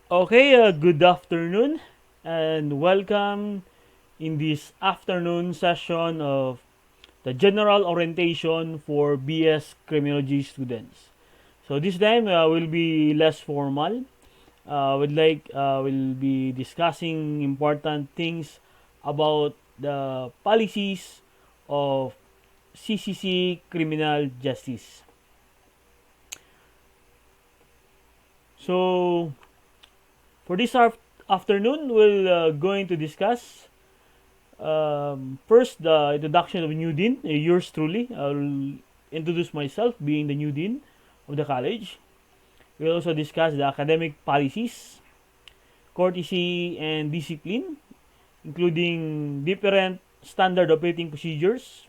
Okay, good afternoon and welcome in this afternoon session of the general orientation for BS Criminology students. So this time will be less formal. We'll be discussing important things about the policies of CCC criminal justice. So for this afternoon, we're going to discuss first the introduction of new dean. Yours truly. I'll introduce myself, being the new dean of the college. We'll also discuss the academic policies, courtesy, and discipline, including different standard operating procedures,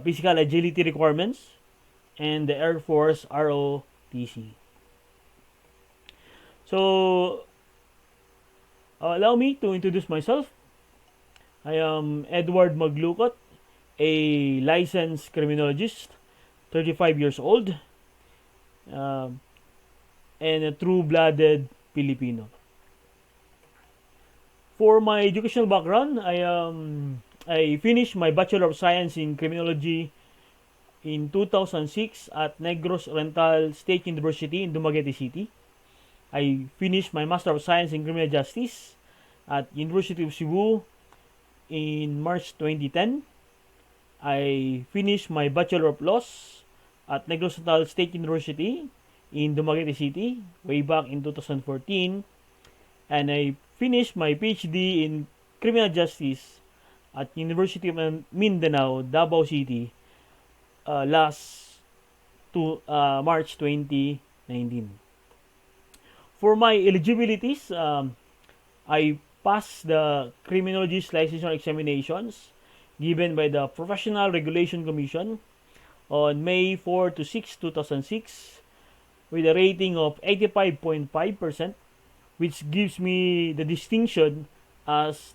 physical agility requirements, and the Air Force ROTC. So, allow me to introduce myself. I am Edward Maglukot, a licensed criminologist, 35 years old, um, and a true-blooded Filipino. For my educational background, I finished my Bachelor of Science in Criminology in 2006 at Negros Oriental State University in Dumaguete City. I finished my Master of Science in Criminal Justice at University of Cebu in March 2010. I finished my Bachelor of Laws at Negros Oriental State University in Dumaguete City way back in 2014, and I finished my Ph.D. in Criminal Justice at University of Mindanao, Davao City last to March 2019. For my eligibilities, I passed the criminologist licensure examinations given by the Professional Regulation Commission on May 4 to 6, 2006 with a rating of 85.5%, which gives me the distinction as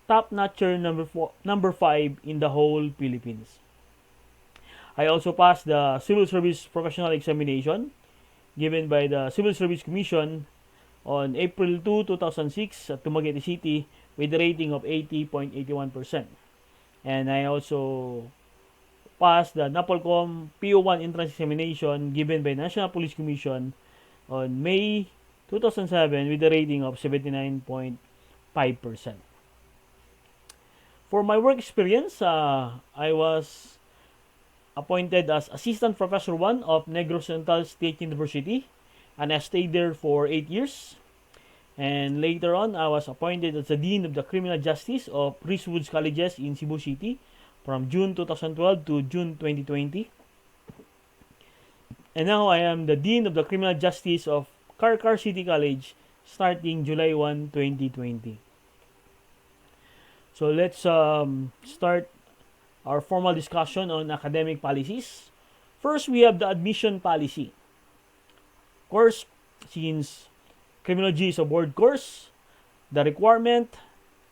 top-notcher number 5 in the whole Philippines. I also passed the Civil Service Professional Examination given by the Civil Service Commission on April 2, 2006 at Dumaguete City with a rating of 80.81%. And I also passed the NAPOLCOM PO1 entrance examination given by National Police Commission on May 2007 with a rating of 79.5%. For my work experience, I was appointed as Assistant Professor 1 of Negros Oriental State University, and I stayed there for 8 years. And later on, I was appointed as the Dean of the Criminal Justice of Ridgewoods Colleges in Cebu City from June 2012 to June 2020. And now I am the Dean of the Criminal Justice of Carcar City College starting July 1, 2020. So let's start our formal discussion on academic policies. First, we have the admission policy. Of course, since criminology is a board course, the requirement,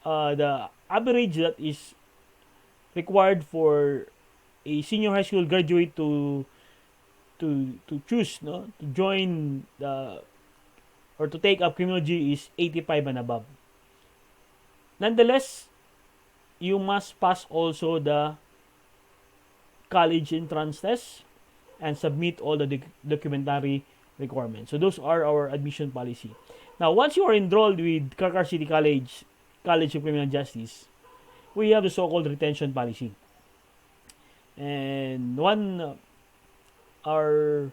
the average that is required for a senior high school graduate to choose, to join the or to take up criminology is 85 and above. Nonetheless, you must pass also the college entrance test and submit all the documentary requirements. So those are our admission policy. Now, once you are enrolled with Carcar City College, College of Criminal Justice, we have the so-called retention policy. And our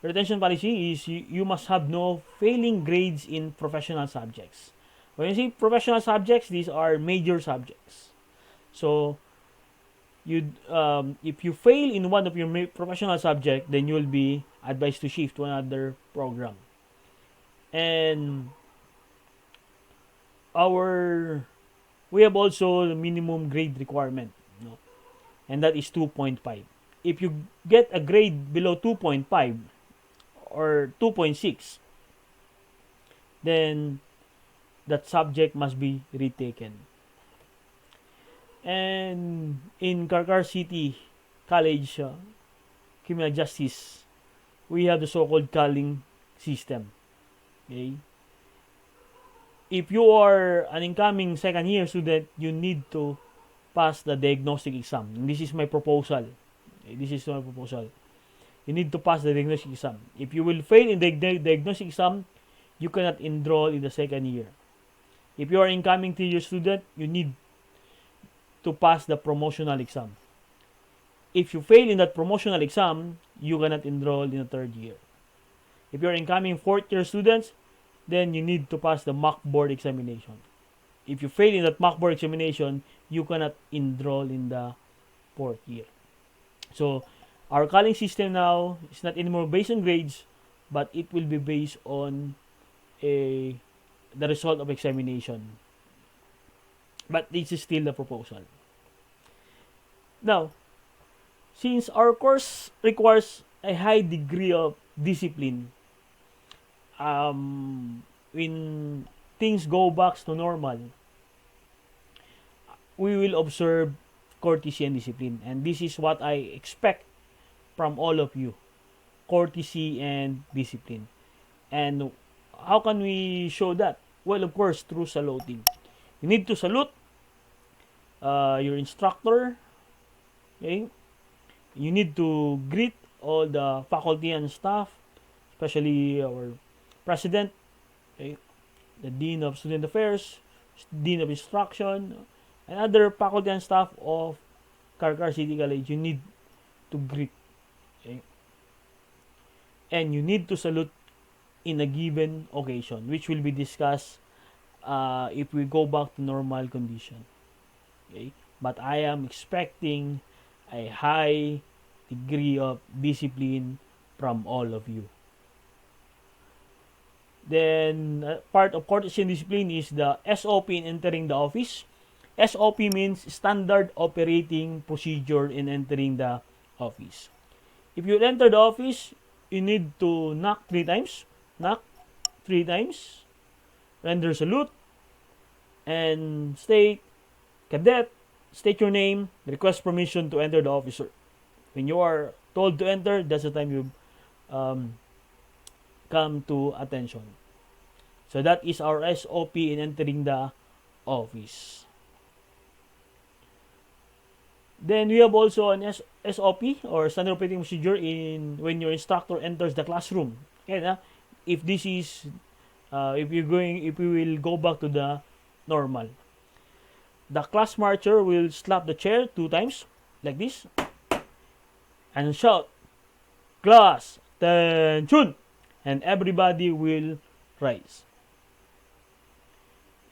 retention policy is you must have no failing grades in professional subjects. When you say professional subjects, these are major subjects. So, if you fail in one of your professional subject, then you'll be advised to shift to another program. And we have also the minimum grade requirement, and that is 2.5. If you get a grade below 2.5 or 2.6, then that subject must be retaken. And in Carcar City College Criminal Justice, we have the so-called calling system. Okay? If you are an incoming second year student, you need to pass the diagnostic exam. And this is my proposal. Okay? This is my proposal. You need to pass the diagnostic exam. If you will fail in the diagnostic exam, you cannot enroll in the second year. If you are incoming 3-year student, you need to pass the promotional exam. If you fail in that promotional exam, you cannot enroll in the third year. If you are incoming 4th-year students, then you need to pass the mock board examination. If you fail in that mock board examination, you cannot enroll in the 4th year. So, our calling system now is not anymore based on grades, but it will be based on the result of examination. But this is still the proposal. Now, since our course requires a high degree of discipline, when things go back to normal, we will observe courtesy and discipline. And this is what I expect from all of you. Courtesy and discipline. And how can we show that? Well, of course, through saluting. You need to salute your instructor. Okay? You need to greet all the faculty and staff, especially our president, okay? The dean of student affairs, dean of instruction, and other faculty and staff of Carcar City College. You need to greet. Okay? And you need to salute in a given occasion, which will be discussed if we go back to normal condition. Okay? But I am expecting a high degree of discipline from all of you. Then, part of courtesy and discipline is the SOP in entering the office. SOP means standard operating procedure in entering the office. If you enter the office, you need to knock 3 times. Knock 3 times. Render salute. And state, cadet, state your name, request permission to enter the office. When you are told to enter, that's the time you come to attention. So that is our SOP in entering the office. Then we have also an SOP or standard operating procedure in when your instructor enters the classroom. Okay, if this is if we will go back to the normal. The class marcher will slap the chair 2 times like this and shout, "Class, attention!" And everybody will rise.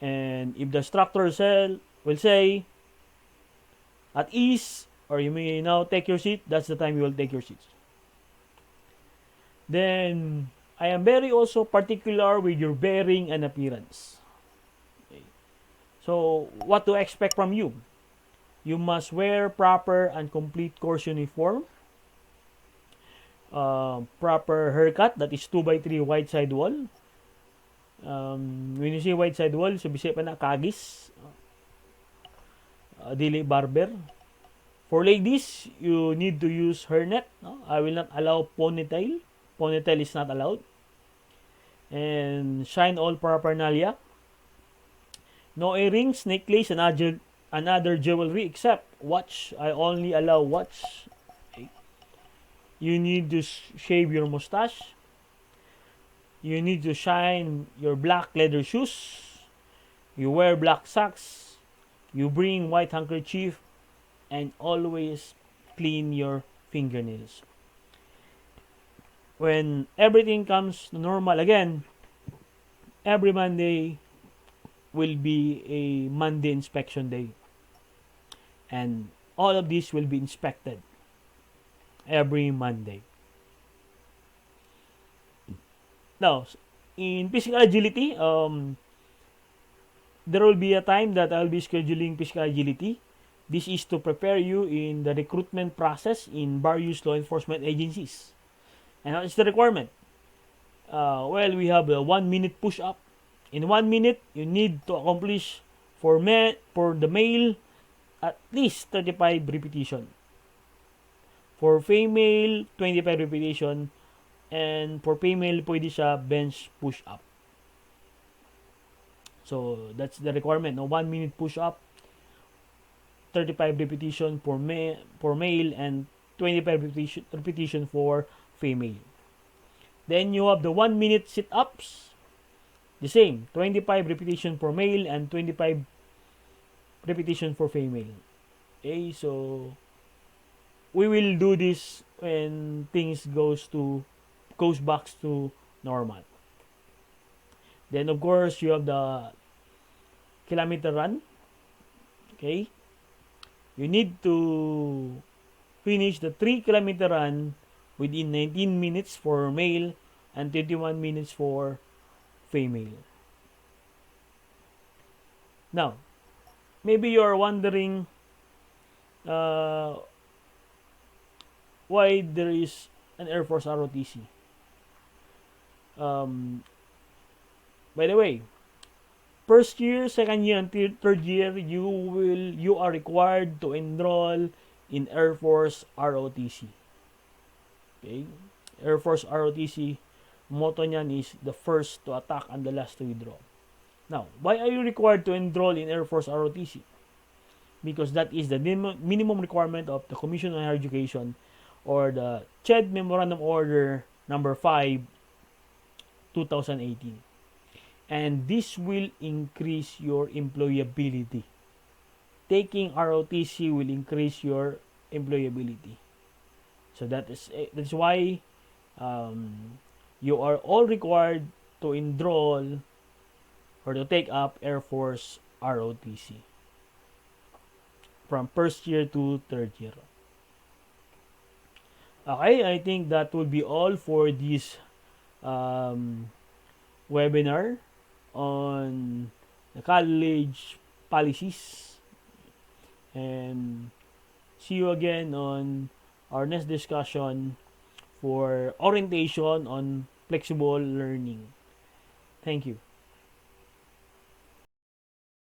And if the instructor will say, "At ease," or you may now take your seat, that's the time you will take your seats. Then, I am very also particular with your bearing and appearance. Okay. So, what to expect from you? You must wear proper and complete course uniform. Proper haircut, that is 2x3 wide side wall. When you say wide side wall, so bisay pa na kagis. Dili barber. For ladies, you need to use hairnet. No? I will not allow ponytail. Ponytail is not allowed. And shine all paraphernalia. No earrings, necklace, and other jewelry except watch. I only allow watch. Okay. You need to shave your mustache. You need to shine your black leather shoes. You wear black socks. You bring white handkerchief. And always clean your fingernails. When everything comes to normal again, every Monday will be a Monday inspection day. And all of this will be inspected every Monday. Now, in physical agility, there will be a time that I'll be scheduling physical agility. This is to prepare you in the recruitment process in various law enforcement agencies. And what is the requirement? Well, we have a 1-minute push-up. In 1 minute, you need to accomplish for the male at least 35 repetition. For female, 25 repetition. And for female, pwede siya bench push-up. So that's the requirement. No, 1 minute push up, 35 repetition for male, and 25 repetition for female. Then you have the 1 minute sit ups. The same, 25 repetition for male and 25 repetition for female. Okay, so we will do this when things goes back to normal. Then of course you have the kilometer run. Okay, you need to finish the 3 kilometer run within 19 minutes for male and 21 minutes for female. Now, maybe you are wondering uh, why there is an Air Force ROTC. Um, by the way, first year, second year, and third year, you are required to enroll in Air Force ROTC. Okay, Air Force ROTC, motto niyan is the first to attack and the last to withdraw. Now, why are you required to enroll in Air Force ROTC? Because that is the minimum requirement of the Commission on Higher Education, or the CHED Memorandum Order number 5, 2018. And this will increase your employability. Taking ROTC will increase your employability. So that's why you are all required to enroll or to take up Air Force ROTC from first year to third year. Okay, I think that will be all for this webinar on the college policies, and see you again on our next discussion for orientation on flexible learning. Thank you.